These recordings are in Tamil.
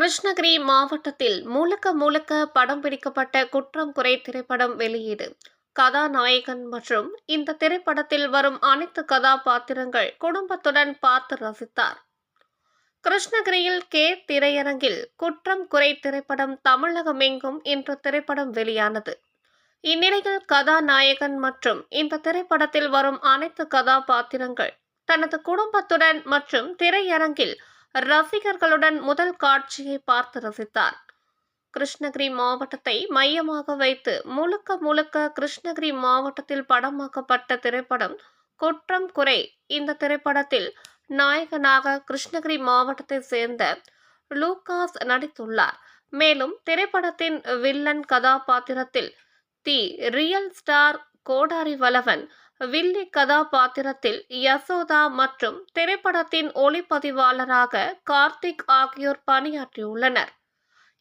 கிருஷ்ணகிரி மாவட்டத்தில் முழுக்க முழுக்க படம் பிடிக்கப்பட்ட குற்றம் குறை திரைப்படம் வெளியீடு. கதாநாயகன் மற்றும் இந்த திரைப்படத்தில் வரும் அனைத்து கதாபாத்திரங்கள் குடும்பத்துடன் பார்த்து ரசித்தார். கிருஷ்ணகிரியில் திரையரங்கில் குற்றம் குறை திரைப்படம் தமிழகமெங்கும் இன்று திரைப்படம் வெளியானது. இந்நிலையில் கதாநாயகன் மற்றும் இந்த திரைப்படத்தில் வரும் அனைத்து கதாபாத்திரங்கள் தனது குடும்பத்துடன் மற்றும் திரையரங்கில் ரசிகர்களுடன் முதல் காட்சியை பார்த்து ரசித்தார். கிருஷ்ணகிரி மாவட்டத்தை மையமாக வைத்து முழுக்க முழுக்க கிருஷ்ணகிரி மாவட்டத்தில் படமாக்கப்பட்ட திரைப்படம் குற்றம் குறை. இந்த திரைப்படத்தில் நாயகனாக கிருஷ்ணகிரி மாவட்டத்தை சேர்ந்த லூகாஸ் நடித்துள்ளார். மேலும் திரைப்படத்தின் வில்லன் கதாபாத்திரத்தில் தி ரியல் ஸ்டார் கோடாரி வளவன், வில்லி கதாபாத்திரத்தில் யசோதா மற்றும் திரைப்படத்தின் ஒளிப்பதிவாளராக கார்த்திக் ஆகியோர் பணியாற்றியுள்ளனர்.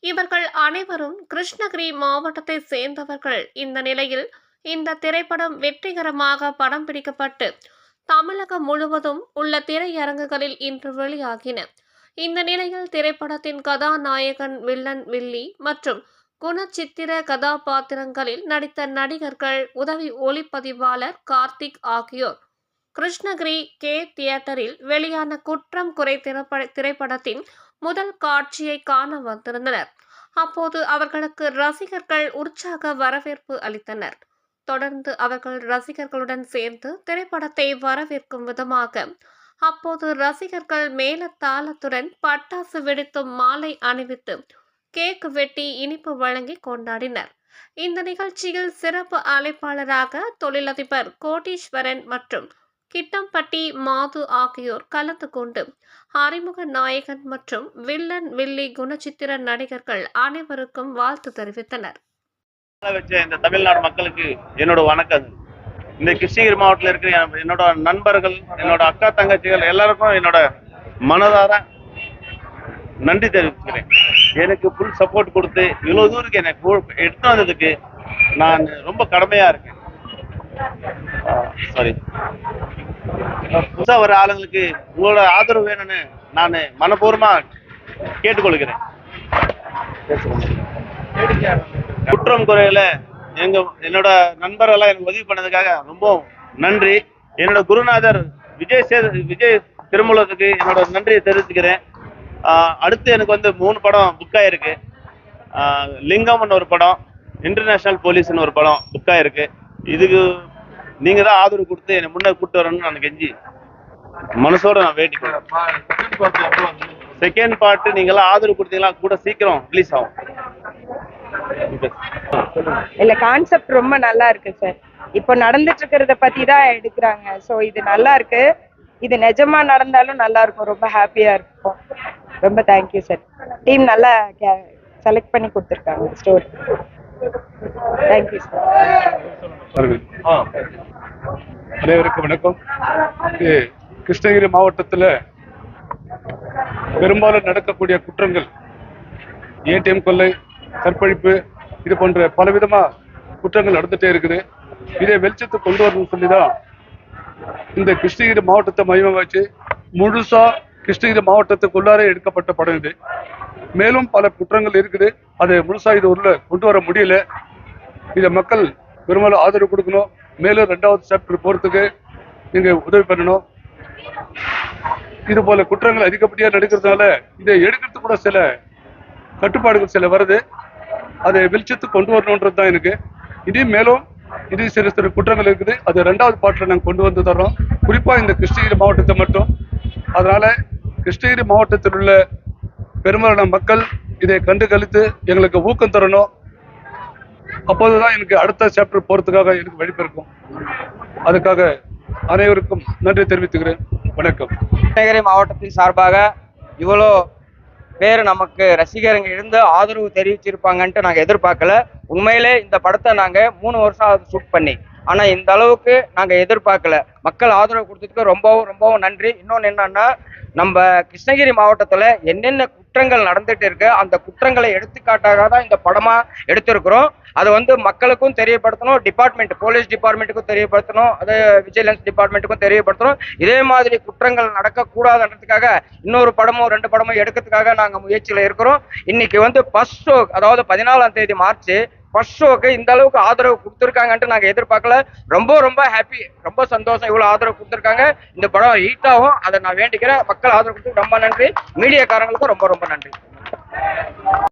இவர்கள் அனைவரும் கிருஷ்ணகிரி மாவட்டத்தை சேர்ந்தவர்கள். இந்த நிலையில் இந்த திரைப்படம் வெற்றிகரமாக படம் பிடிக்கப்பட்டு தமிழகம் முழுவதும் உள்ள திரையரங்குகளில் இன்று வெளியாகின. இந்த நிலையில் திரைப்படத்தின் கதாநாயகன் வில்லன் வில்லி மற்றும் குணச்சித்திர கதாபாத்திரங்களில் நடித்த நடிகர்கள், உதவி ஒளிப்பதிவாளர் கார்த்திக் ஆகியோர் கிருஷ்ணகிரி தியேட்டரில் வெளியான குற்றம் குறை திரைப்படத்தின் முதல் காட்சியை காண வந்திருந்தனர். அப்போது அவர்களுக்கு ரசிகர்கள் உற்சாக வரவேற்பு அளித்தனர். தொடர்ந்து அவர்கள் ரசிகர்களுடன் சேர்ந்து திரைப்படத்தை வரவேற்கும் விதமாக அப்போது ரசிகர்கள் மேளதாளத்துடன் பட்டாசு வெடித்தும் மாலை அணிவித்து கேக் வெட்டி இனிப்பு வழங்கி கொண்டாடினர். இந்த நிகழ்ச்சியில் சிறப்பு அழைப்பாளராக தொழிலதிபர் கோடீஸ்வரன் மற்றும் கிட்டம்பட்டி மாது ஆகியோர் கலந்து கொண்டு அறிமுக நாயகன் மற்றும் வில்லன் வில்லி குணச்சித்திர நடிகர்கள் அனைவருக்கும் வாழ்த்து தெரிவித்தனர். இந்த தமிழ்நாடு மக்களுக்கு என்னோட வணக்கம். இந்த கிருஷ்ணகிரி மாவட்டத்தில் இருக்கிற என்னோட நண்பர்கள், என்னோட அக்கா தங்கச்சிகள் எல்லாருக்கும் என்னோட மனதார நன்றி தெரிவிச்சுக்கிறேன். எனக்கு ஃபுல் சப்போர்ட் கொடுத்து இவ்வளவு தூரத்துக்கு எனக்கு எடுத்து வந்ததுக்கு நான் ரொம்ப கடமையா இருக்கேன். சாரி, புதுசா வர ஆளுங்களுக்கு உங்களோட ஆதரவு வேணும்னு நான் மனப்பூர்வமா கேட்டுக்கொள்கிறேன். குற்றம் குறையில என்னோட நண்பர்களெல்லாம் எனக்கு உதவி பண்ணதுக்காக ரொம்ப நன்றி. என்னோட குருநாதர் விஜய் திருமூலத்துக்கு என்னோட நன்றியை தெரிவிச்சுக்கிறேன். அடுத்து எனக்கு 3 படம் புக் ஆயிருக்கு. லிங்கம்னு ஒரு படம், இன்டர்நேஷனல் போலீஸ்னு ஒரு படம் புக் ஆயிருக்கு. இதுக்கு நீங்க தான் ஆதரவு கொடுத்து என்னை முன்னே கூப்பிட்டு வரணும்னு நான் கெஞ்சி மனசோட நான் வேண்டிக்கிறேன். செகண்ட் பார்ட் நீங்களாம் ஆதரவு கொடுத்தீங்களா கூட சீக்கிரம் ரிலீஸ் ஆகும். இல்ல, கான்செப்ட் ரொம்ப நல்லா இருக்கு சார். இப்போ நடந்துட்டு இருக்கிறத பத்தி தான் எடுக்கிறாங்க. ஸோ இது நல்லா இருக்கு. இது நிஜமா நடந்தாலும் நல்லா இருக்கும். ரொம்ப ஹாப்பியா இருக்கும். ரொம்ப தேங்க்யூ சார். டீம் நல்லா செலக்ட் பண்ணி கொடுத்துருக்காங்க ஸ்டோரி. Thank you sir. அனைவருக்கும் வணக்கம். கிருஷ்ணகிரி மாவட்டத்தில் பெரும்பாலும் நடக்கக்கூடிய குற்றங்கள் ஏடிஎம் கொள்ளை, கற்பழிப்பு, இது போன்ற பலவிதமா குற்றங்கள் நடந்துட்டே இருக்குது. இதை வெளிச்சத்துக்கு கொண்டு வரணும்னு சொல்லிதான் இந்த கிருஷ்ணகிரி மாவட்டத்தை மையமாக வச்சு முழுசா கிருஷ்ணகிரி மாவட்டத்துக்குள்ளார எடுக்கப்பட்ட படம் இது. மேலும் பல குற்றங்கள் இருக்குது. அதை முழுசா இது உள்ள கொண்டு வர முடியல. இதை மக்கள் பெரும்பாலும் ஆதரவு கொடுக்கணும். மேலும் 2வது சாப்டர் போறதுக்கு நீங்க உதவி பண்ணணும். இது போல குற்றங்கள் அதிகப்படியா நடக்கிறதுனால இதை எடுக்கிறது கூட சில கட்டுப்பாடுகள் சில வருது. அதை வெளிச்சத்துக்கு கொண்டு வரணுன்றது தான் எனக்கு. இதே மேலும் இது சிறு சிறு குற்றங்கள் இருக்குது. அது 2வது பார்ட்ல நாங்கள் கொண்டு வந்து தர்றோம். குறிப்பா இந்த கிருஷ்ணகிரி மாவட்டத்தை மட்டும். அதனால கிருஷ்ணகிரி மாவட்டத்தில் உள்ள பெரும்பாலான மக்கள் இதை கண்டு கழித்து எங்களுக்கு ஊக்கம் தரணும். அப்போதுதான் எனக்கு அடுத்த சாப்டர் போறதுக்காக எனக்கு வழிபிறக்கும். அதுக்காக அனைவருக்கும் நன்றி தெரிவித்துக்கிறேன். வணக்கம். கிருஷ்ணகிரி மாவட்டத்தின் சார்பாக இவ்வளோ பேர் நமக்கு ரசிகர்கள் இருந்து ஆதரவு தெரிவிச்சிருப்பாங்கன்ட்டு நாங்கள் எதிர்பார்க்கல. உண்மையிலே இந்த படத்தை நாங்கள் 3 வருஷம் ஆகுது ஷூட் பண்ணி. ஆனால் இந்த அளவுக்கு நாங்கள் எதிர்பார்க்கல. மக்கள் ஆதரவு கொடுத்ததுக்கு ரொம்பவும் நன்றி. இன்னொன்று என்னன்னா, நம்ம கிருஷ்ணகிரி மாவட்டத்தில் என்னென்ன குற்றங்கள் நடந்துட்டு இருக்கு. அந்த குற்றங்களை எடுத்துக்காட்டாக தான் இந்த படமா எடுத்திருக்கிறோம். அது வந்து மக்களுக்கும் தெரியப்படுத்தணும், போலீஸ் டிபார்ட்மெண்ட்டுக்கும் தெரியப்படுத்தணும், அது விஜிலன்ஸ் டிபார்ட்மெண்ட்டுக்கும் தெரியப்படுத்தணும். இதே மாதிரி குற்றங்கள் நடக்கக்கூடாதுன்றதுக்காக இன்னொரு படமும் 2 படமும் எடுக்கிறதுக்காக நாங்க முயற்சியில இருக்கிறோம். இன்னைக்கு வந்து ஃபர்ஸ்ட் ஷோ, அதாவது 14ஆம் தேதி மார்ச் ஃபர்ஸ்ட் ஷோக்கு இந்த அளவுக்கு ஆதரவு கொடுத்துருக்காங்கன்ட்டு நாங்க எதிர்பார்க்கல. ரொம்ப ரொம்ப ஹாப்பி, ரொம்ப சந்தோஷம். இவ்வளவு ஆதரவு கொடுத்துருக்காங்க. இந்த படம் ஹிட் ஆகும், அதை நான் வேண்டிக்கிறேன். மக்கள் ஆதரவு கொடுத்து ரொம்ப நன்றி. மீடியாக்காரங்களுக்கும் ரொம்ப ரொம்ப நன்றி.